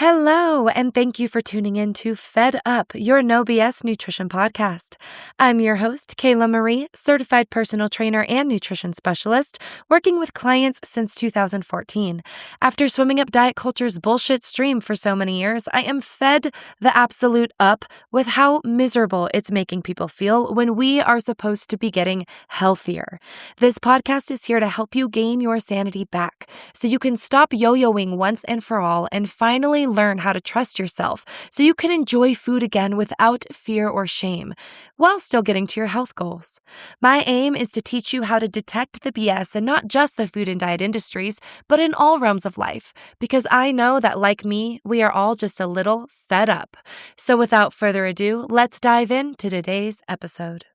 Hello, and thank you for tuning in to Fed Up, your no BS nutrition podcast. I'm your host, Kayla Marie, certified personal trainer and nutrition specialist, working with clients since 2014. After swimming up diet culture's bullshit stream for so many years, I am fed the absolute up with how miserable it's making people feel when we are supposed to be getting healthier. This podcast is here to help you gain your sanity back so you can stop yo-yoing once and for all and finally learn how to trust yourself so you can enjoy food again without fear or shame while still getting to your health goals. My aim is to teach you how to detect the BS in not just the food and diet industries, but in all realms of life, because I know that, like me, we are all just a little fed up. So without further ado, let's dive into today's episode.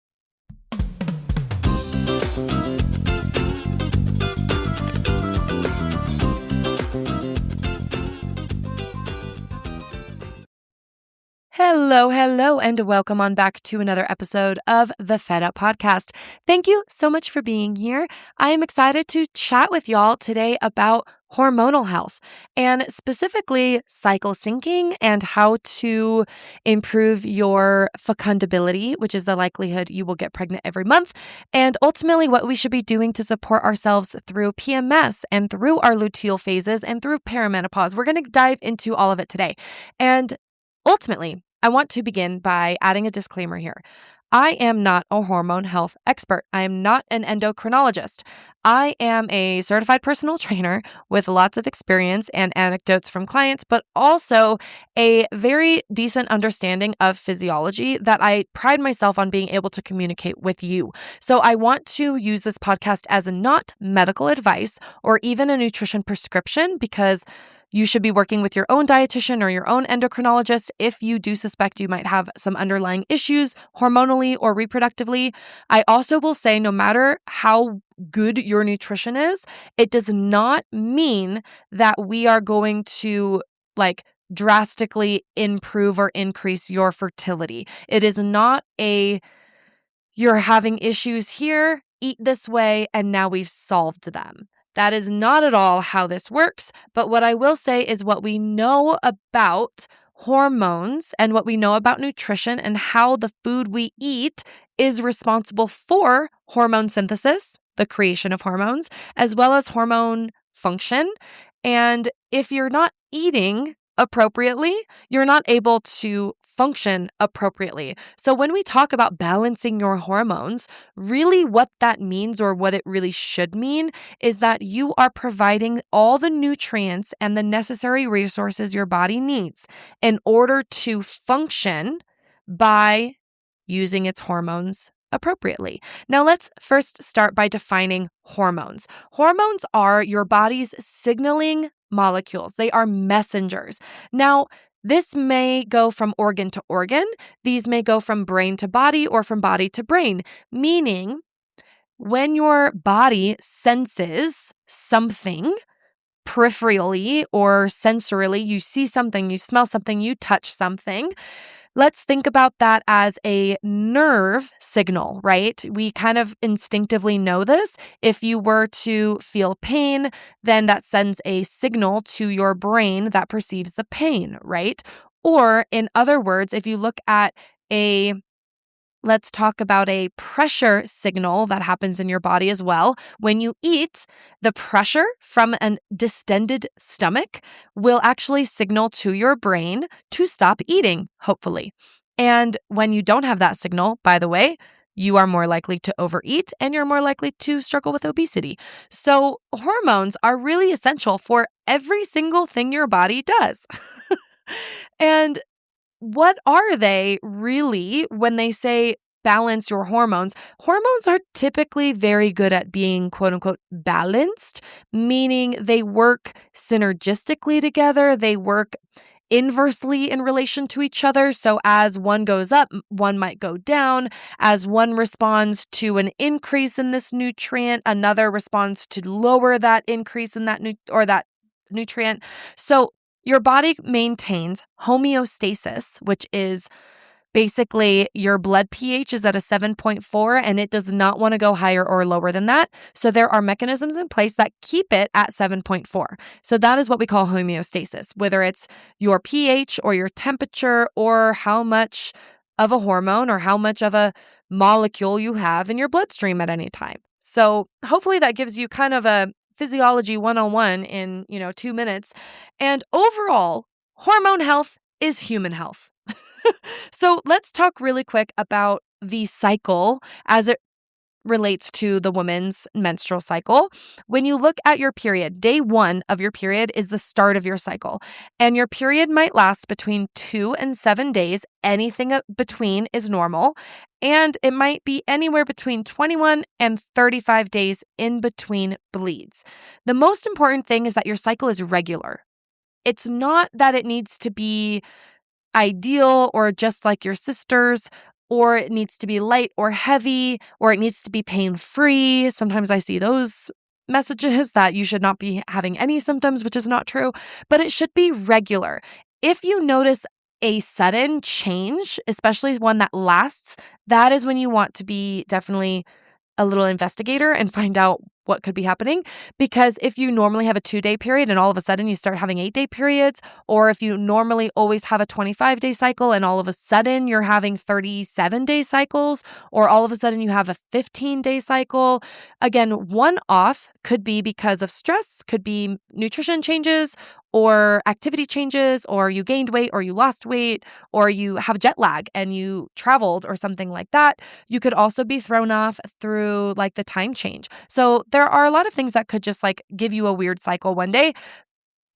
Hello, and welcome on back to another episode of the Fed Up Podcast. Thank you so much for being here. I am excited to chat with y'all today about hormonal health and specifically cycle syncing and how to improve your fecundability, which is the likelihood you will get pregnant every month, and ultimately what we should be doing to support ourselves through PMS and through our luteal phases and through perimenopause. We're going to dive into all of it today. And ultimately, I want to begin by adding a disclaimer here. I am not a hormone health expert. I am not an endocrinologist. I am a certified personal trainer with lots of experience and anecdotes from clients, but also a very decent understanding of physiology that I pride myself on being able to communicate with you. So I want to use this podcast as not medical advice or even a nutrition prescription, because you should be working with your own dietitian or your own endocrinologist if you do suspect you might have some underlying issues hormonally or reproductively. I also will say, no matter how good your nutrition is, it does not mean that we are going to drastically improve or increase your fertility. It is not you're having issues here, eat this way, and now we've solved them. That is not at all how this works, but what I will say is what we know about hormones and what we know about nutrition and how the food we eat is responsible for hormone synthesis, the creation of hormones, as well as hormone function. And if you're not eating appropriately, you're not able to function appropriately. So when we talk about balancing your hormones, really what that means, or what it really should mean, is that you are providing all the nutrients and the necessary resources your body needs in order to function by using its hormones appropriately. Now, let's first start by defining hormones. Hormones are your body's signaling molecules. They are messengers. Now, this may go from organ to organ. These may go from brain to body or from body to brain, meaning when your body senses something peripherally or sensorily, you see something, you smell something, you touch something. Let's think about that as a nerve signal, right? We kind of instinctively know this. If you were to feel pain, then that sends a signal to your brain that perceives the pain, right? Or in other words, if you look at let's talk about a pressure signal that happens in your body as well. When you eat, the pressure from a distended stomach will actually signal to your brain to stop eating, hopefully. And when you don't have that signal, by the way, you are more likely to overeat and you're more likely to struggle with obesity. So hormones are really essential for every single thing your body does. And what are they really when they say balance your hormones? Hormones are typically very good at being quote unquote balanced, meaning they work synergistically together. They work inversely in relation to each other. So as one goes up, one might go down. As one responds to an increase in this nutrient, another responds to lower that increase in that nutrient. So your body maintains homeostasis, which is Basically, your blood pH is at a 7.4 and it does not want to go higher or lower than that. So there are mechanisms in place that keep it at 7.4. So that is what we call homeostasis, whether it's your pH or your temperature or how much of a hormone or how much of a molecule you have in your bloodstream at any time. So hopefully that gives you kind of a physiology 101 in, 2 minutes. And overall, hormone health is human health. So let's talk really quick about the cycle as it relates to the woman's menstrual cycle. When you look at your period, day 1 of your period is the start of your cycle, and your period might last between 2 and 7 days. Anything between is normal, and it might be anywhere between 21 and 35 days in between bleeds. The most important thing is that your cycle is regular. It's not that it needs to be ideal or just like your sister's, or it needs to be light or heavy, or it needs to be pain-free. Sometimes I see those messages that you should not be having any symptoms, which is not true, but it should be regular. If you notice a sudden change, especially one that lasts, that is when you want to be definitely a little investigator and find out what could be happening. Because if you normally have a 2-day period and all of a sudden you start having 8-day periods, or if you normally always have a 25-day cycle and all of a sudden you're having 37-day cycles, or all of a sudden you have a 15-day cycle, again, one off could be because of stress, could be nutrition changes or activity changes, or you gained weight or you lost weight, or you have jet lag and you traveled or something like that. You could also be thrown off through like the time change. So there are a lot of things that could just like give you a weird cycle one day.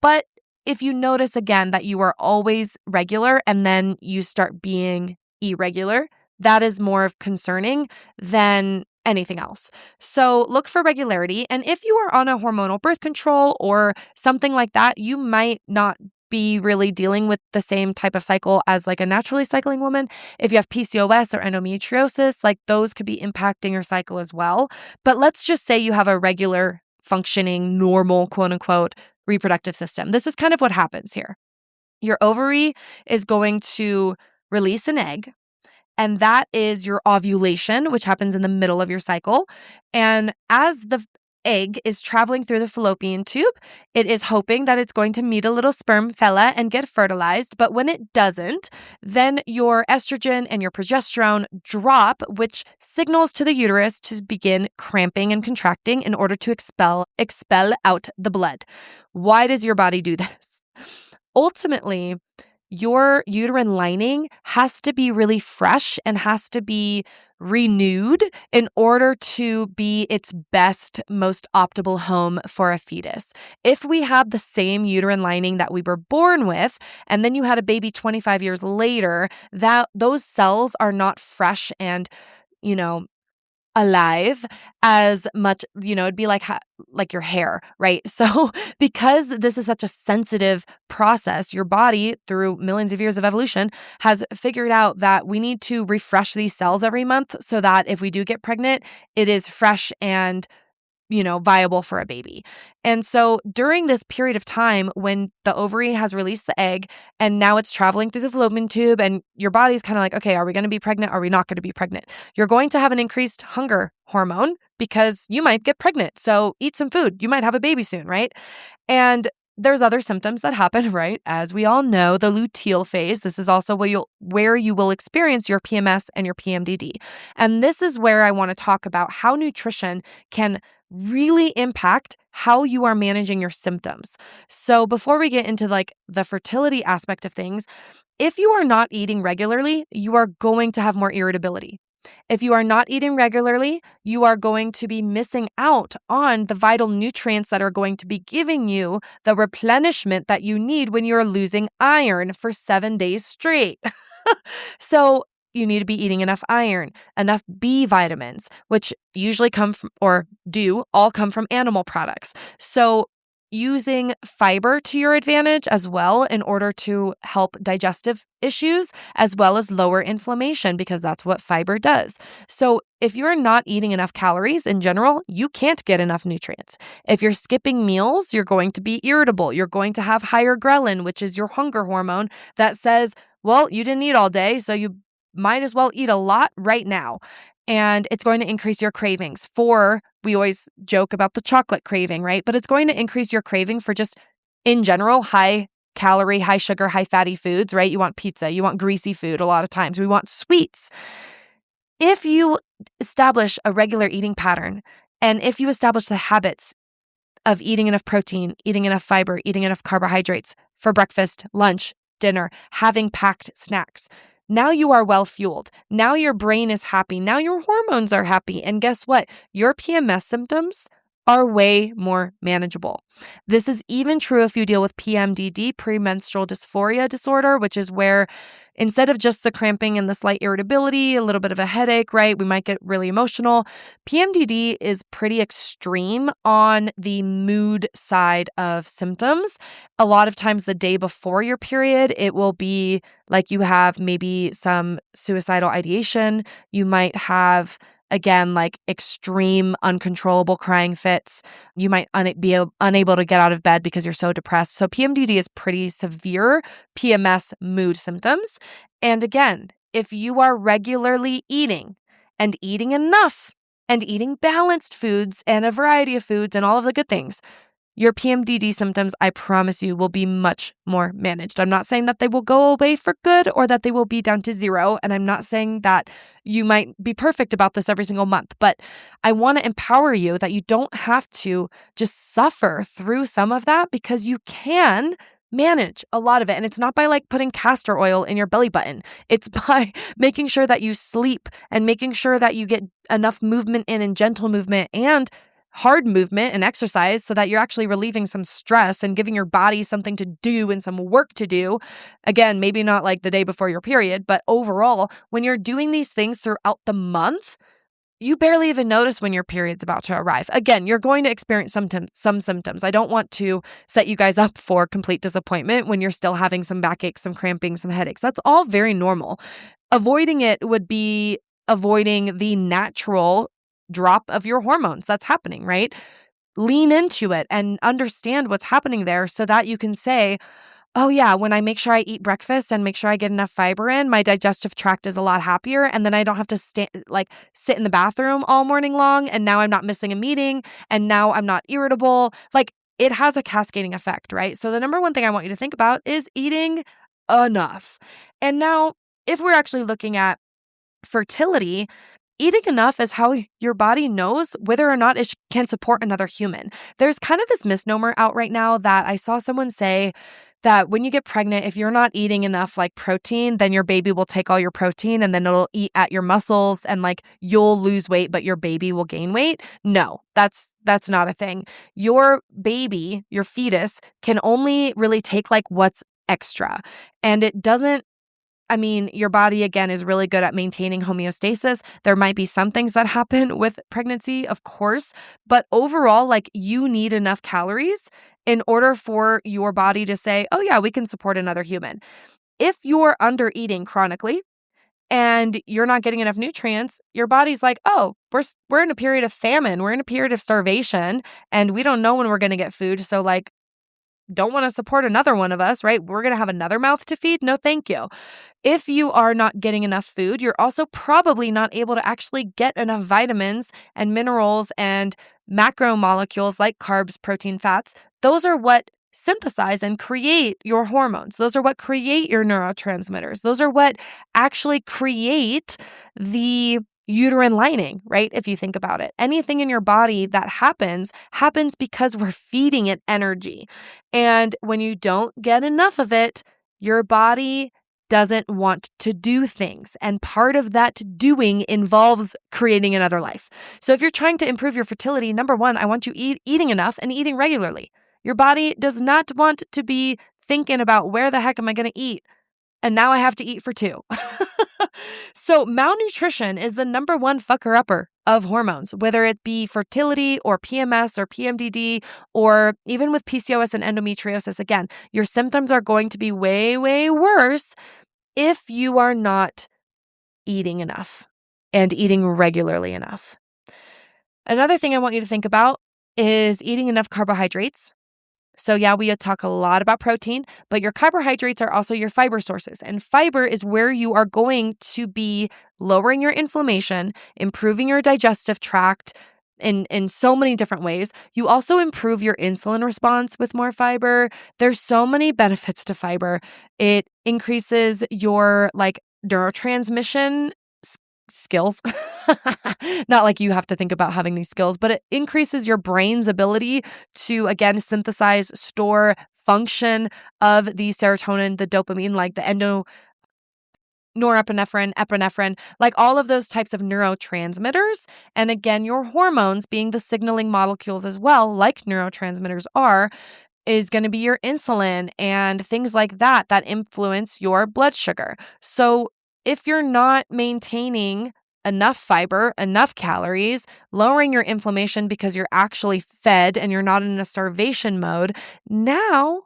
But if you notice again that you are always regular and then you start being irregular, that is more of concerning than anything else. So look for regularity. And if you are on a hormonal birth control or something like that, you might not be really dealing with the same type of cycle as like a naturally cycling woman. If you have PCOS or endometriosis, like those could be impacting your cycle as well. But let's just say you have a regular functioning, normal, quote unquote, reproductive system. This is kind of what happens here. Your ovary is going to release an egg, and that is your ovulation, which happens in the middle of your cycle. And as the egg is traveling through the fallopian tube, it is hoping that it's going to meet a little sperm fella and get fertilized. But when it doesn't, then your estrogen and your progesterone drop, which signals to the uterus to begin cramping and contracting in order to expel out the blood. Why does your body do this? Ultimately, your uterine lining has to be really fresh and has to be renewed in order to be its best, most optimal home for a fetus. If we have the same uterine lining that we were born with, and then you had a baby 25 years later, that those cells are not fresh and, alive as much, it'd be like your hair, right? So because this is such a sensitive process, your body through millions of years of evolution has figured out that we need to refresh these cells every month so that if we do get pregnant, it is fresh and viable for a baby. And so during this period of time when the ovary has released the egg and now it's traveling through the fallopian tube and your body's kind of like, okay, are we going to be pregnant? Are we not going to be pregnant? You're going to have an increased hunger hormone because you might get pregnant. So eat some food. You might have a baby soon, right? And there's other symptoms that happen, right? As we all know, the luteal phase. This is also where you will experience your PMS and your PMDD. And this is where I want to talk about how nutrition can really impact how you are managing your symptoms. So before we get into like the fertility aspect of things, if you are not eating regularly, you are going to have more irritability. If you are not eating regularly, you are going to be missing out on the vital nutrients that are going to be giving you the replenishment that you need when you're losing iron for 7 days straight. So you need to be eating enough iron, enough B vitamins, which usually come from, or do all come from animal products. So using fiber to your advantage as well in order to help digestive issues as well as lower inflammation, because that's what fiber does. So if you're not eating enough calories in general, you can't get enough nutrients. If you're skipping meals, you're going to be irritable. You're going to have higher ghrelin, which is your hunger hormone that says, well, you didn't eat all day, so you might as well eat a lot right now. And it's going to increase your cravings for, we always joke about the chocolate craving, right? But it's going to increase your craving for just, in general, high calorie, high sugar, high fatty foods, right? You want pizza, you want greasy food a lot of times. We want sweets. If you establish a regular eating pattern, and if you establish the habits of eating enough protein, eating enough fiber, eating enough carbohydrates for breakfast, lunch, dinner, having packed snacks, now you are well fueled. Now your brain is happy. Now your hormones are happy. And guess what? Your PMS symptoms are way more manageable. This is even true if you deal with PMDD, premenstrual dysphoria disorder, which is where instead of just the cramping and the slight irritability, a little bit of a headache, right? We might get really emotional. PMDD is pretty extreme on the mood side of symptoms. A lot of times the day before your period, it will be like you have maybe some suicidal ideation. You might have, again, like extreme uncontrollable crying fits. You might be unable to get out of bed because you're so depressed. So PMDD is pretty severe PMS mood symptoms. And again, if you are regularly eating and eating enough and eating balanced foods and a variety of foods and all of the good things, your PMDD symptoms, I promise you, will be much more managed. I'm not saying that they will go away for good or that they will be down to zero. And I'm not saying that you might be perfect about this every single month. But I want to empower you that you don't have to just suffer through some of that, because you can manage a lot of it. And it's not by like putting castor oil in your belly button. It's by making sure that you sleep and making sure that you get enough movement in and gentle movement and hard movement and exercise so that you're actually relieving some stress and giving your body something to do and some work to do. Again, maybe not like the day before your period, but overall, when you're doing these things throughout the month, you barely even notice when your period's about to arrive. Again, you're going to experience some symptoms. I don't want to set you guys up for complete disappointment when you're still having some backaches, some cramping, some headaches. That's all very normal. Avoiding it would be avoiding the natural drop of your hormones that's happening, right? Lean into it and understand what's happening there so that you can say, oh yeah, when I make sure I eat breakfast and make sure I get enough fiber in, my digestive tract is a lot happier. And then I don't have to sit in the bathroom all morning long. And now I'm not missing a meeting. And now I'm not irritable. Like, it has a cascading effect, right? So the number one thing I want you to think about is eating enough. And now, if we're actually looking at fertility, eating enough is how your body knows whether or not it can support another human. There's kind of this misnomer out right now that I saw someone say that when you get pregnant, if you're not eating enough like protein, then your baby will take all your protein and then it'll eat at your muscles and like you'll lose weight, but your baby will gain weight. No, that's not a thing. Your baby, your fetus, can only really take like what's extra. And it doesn't, your body, again, is really good at maintaining homeostasis. There might be some things that happen with pregnancy, of course, but overall, like, you need enough calories in order for your body to say, oh yeah, we can support another human. If you're under-eating chronically and you're not getting enough nutrients, your body's like, oh, we're in a period of famine. We're in a period of starvation, and we don't know when we're going to get food. So like, don't want to support another one of us, right? We're going to have another mouth to feed? No, thank you. If you are not getting enough food, you're also probably not able to actually get enough vitamins and minerals and macromolecules like carbs, protein, fats. Those are what synthesize and create your hormones. Those are what create your neurotransmitters. Those are what actually create the uterine lining, right? If you think about it, anything in your body that happens because we're feeding it energy. And when you don't get enough of it, your body doesn't want to do things. And part of that doing involves creating another life. So if you're trying to improve your fertility, number one, I want you eating enough and eating regularly. Your body does not want to be thinking about where the heck am I going to eat? And now I have to eat for two. So malnutrition is the number one fucker-upper of hormones, whether it be fertility or PMS or PMDD, or even with PCOS and endometriosis. Again, your symptoms are going to be way, way worse if you are not eating enough and eating regularly enough. Another thing I want you to think about is eating enough carbohydrates So yeah, we talk a lot about protein, but your carbohydrates are also your fiber sources. And fiber is where you are going to be lowering your inflammation, improving your digestive tract in so many different ways. You also improve your insulin response with more fiber. There's so many benefits to fiber. It increases your neurotransmission skills. Not like you have to think about having these skills, but it increases your brain's ability to, again, synthesize, store, function of the serotonin, the dopamine, like the norepinephrine, epinephrine, like all of those types of neurotransmitters. And again, your hormones being the signaling molecules as well, like neurotransmitters are, is going to be your insulin and things like that that influence your blood sugar. So if you're not maintaining enough fiber, enough calories, lowering your inflammation because you're actually fed and you're not in a starvation mode, now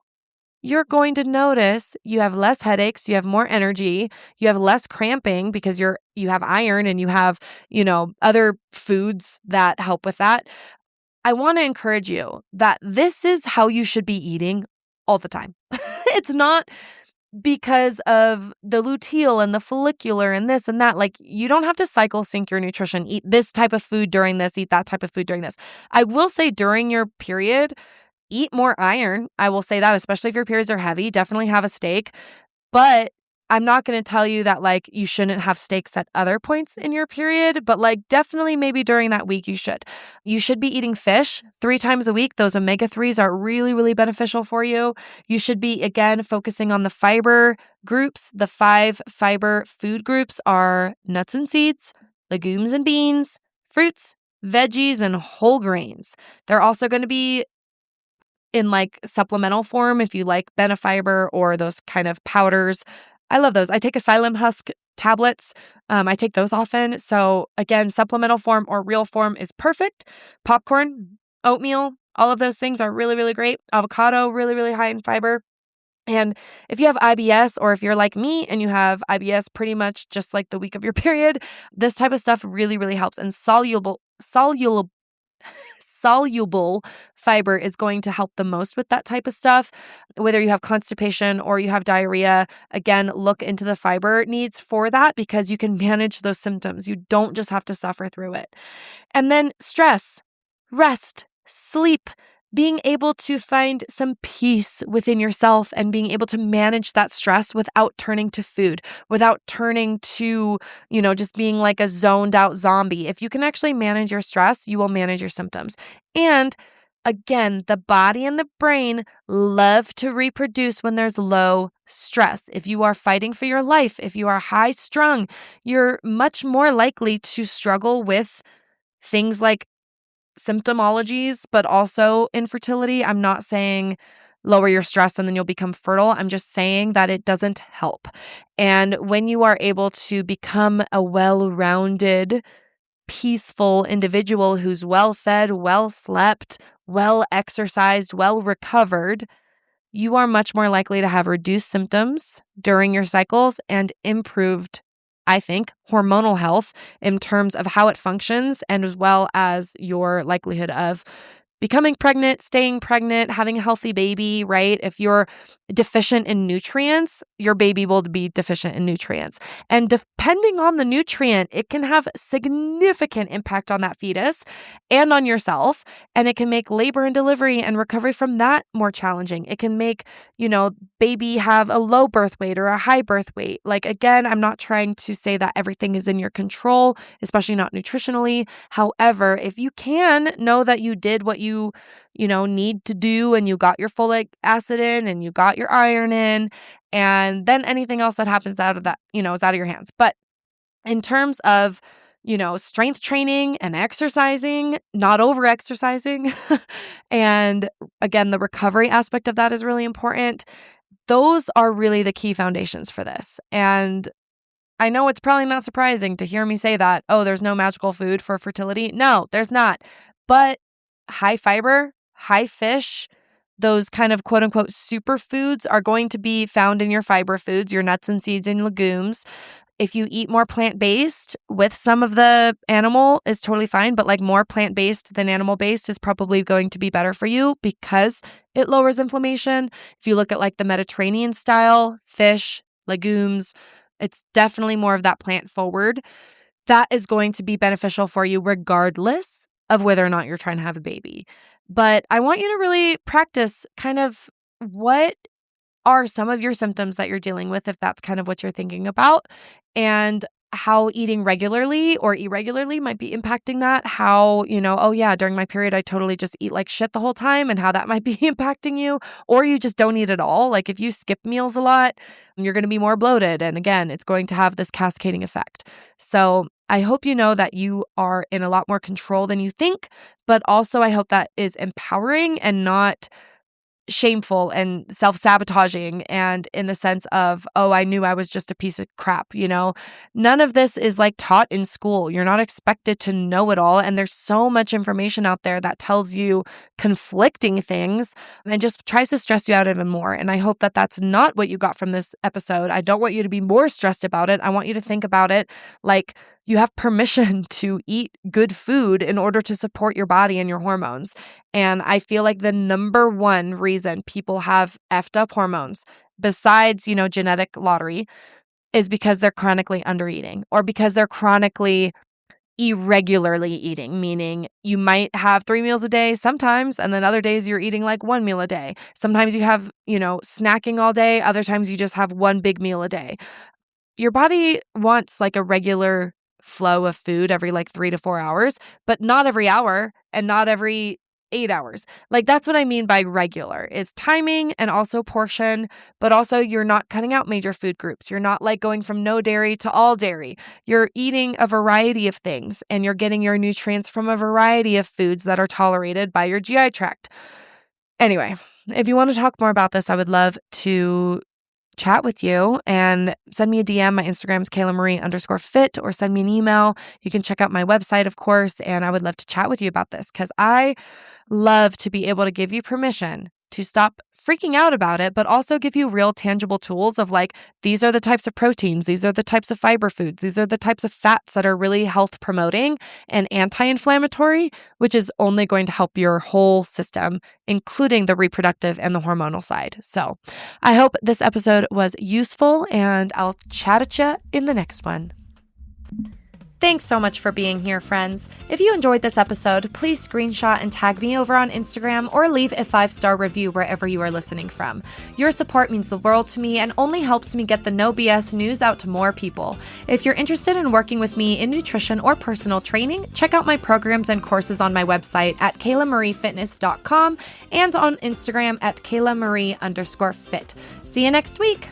you're going to notice you have less headaches, you have more energy, you have less cramping because you have iron and you have, other foods that help with that. I want to encourage you that this is how you should be eating all the time. It's not because of the luteal and the follicular and this and that. Like, you don't have to cycle sync your nutrition, eat this type of food during this, eat that type of food during this. I will say during your period, eat more iron. I will say that, especially if your periods are heavy, definitely have a steak. But I'm not going to tell you that you shouldn't have steaks at other points in your period, but definitely maybe during that week you should. You should be eating fish 3 times a week. Those omega-3s are really, really beneficial for you. You should be, again, focusing on the fiber groups. The 5 fiber food groups are nuts and seeds, legumes and beans, fruits, veggies, and whole grains. They're also going to be in supplemental form if you like Benefiber or those kind of powders. I love those. I take Asylum Husk tablets. I take those often. So again, supplemental form or real form is perfect. Popcorn, oatmeal, all of those things are really, really great. Avocado, really, really high in fiber. And if you have IBS, or if you're like me and you have IBS pretty much just like the week of your period, this type of stuff really, really helps. And soluble fiber is going to help the most with that type of stuff. Whether you have constipation or you have diarrhea, again, look into the fiber needs for that because you can manage those symptoms. You don't just have to suffer through it. And then stress, rest, sleep, being able to find some peace within yourself and being able to manage that stress without turning to food, without turning to, just being like a zoned out zombie. If you can actually manage your stress, you will manage your symptoms. And again, the body and the brain love to reproduce when there's low stress. If you are fighting for your life, if you are high strung, you're much more likely to struggle with things like symptomologies, but also infertility. I'm not saying lower your stress and then you'll become fertile. I'm just saying that it doesn't help. And when you are able to become a well-rounded, peaceful individual who's well-fed, well-slept, well-exercised, well-recovered, you are much more likely to have reduced symptoms during your cycles and improved, I think, hormonal health in terms of how it functions, and as well as your likelihood of becoming pregnant, staying pregnant, having a healthy baby, right? If you're deficient in nutrients, your baby will be deficient in nutrients. And depending on the nutrient, it can have significant impact on that fetus and on yourself. And it can make labor and delivery and recovery from that more challenging. It can make, baby have a low birth weight or a high birth weight. Again, I'm not trying to say that everything is in your control, especially not nutritionally. However, if you can know that you did what you need to do and you got your folic acid in and you got your iron in, and then anything else that happens out of that, is out of your hands. But in terms of, strength training and exercising, not over exercising, and again, the recovery aspect of that is really important. Those are really the key foundations for this. And I know it's probably not surprising to hear me say that, oh, there's no magical food for fertility. No, there's not. But high fiber, high fish, those kind of quote unquote superfoods are going to be found in your fiber foods, your nuts and seeds and legumes. if you eat more plant-based with some of the animal is totally fine, but like more plant-based than animal-based is probably going to be better for you because it lowers inflammation. If you look at like the Mediterranean style, fish, legumes, it's definitely more of that plant forward. That is going to be beneficial for you regardless of whether or not you're trying to have a baby. But I want you to really practice kind of what are some of your symptoms that you're dealing with, if that's kind of what you're thinking about, and how eating regularly or irregularly might be impacting that. How, oh yeah, during my period, I totally just eat like shit the whole time and how that might be impacting you, or you just don't eat at all. Like if you skip meals a lot, you're going to be more bloated. And again, it's going to have this cascading effect. So I hope you know that you are in a lot more control than you think, but also I hope that is empowering and not shameful and self-sabotaging and in the sense of, oh, I knew I was just a piece of crap, None of this is like taught in school. You're not expected to know it all. And there's so much information out there that tells you conflicting things and just tries to stress you out even more. And I hope that that's not what you got from this episode. I don't want you to be more stressed about it. I want you to think about it like you have permission to eat good food in order to support your body and your hormones. And I feel like the number one reason people have effed up hormones, besides, genetic lottery, is because they're chronically undereating or because they're chronically irregularly eating, meaning you might have 3 meals a day sometimes, and then other days you're eating like 1 meal a day. Sometimes you have, snacking all day. Other times you just have one big meal a day. Your body wants like a regular flow of food every like 3 to 4 hours, but not every hour and not every 8 hours. Like that's what I mean by regular is timing and also portion, but also you're not cutting out major food groups. You're not like going from no dairy to all dairy. You're eating a variety of things and you're getting your nutrients from a variety of foods that are tolerated by your GI tract. Anyway, if you want to talk more about this, I would love to chat with you and send me a DM. My Instagram is Kayla Marie _fit, or send me an email. You can check out my website, of course, and I would love to chat with you about this because I love to be able to give you permission to stop freaking out about it, but also give you real tangible tools of like, these are the types of proteins, these are the types of fiber foods, these are the types of fats that are really health promoting and anti-inflammatory, which is only going to help your whole system, including the reproductive and the hormonal side. So I hope this episode was useful and I'll chat at you in the next one. Thanks so much for being here, friends. If you enjoyed this episode, please screenshot and tag me over on Instagram or leave a 5-star review wherever you are listening from. Your support means the world to me and only helps me get the no BS news out to more people. If you're interested in working with me in nutrition or personal training, check out my programs and courses on my website at kaylamariefitness.com and on Instagram at KaylaMarie _fit. See you next week.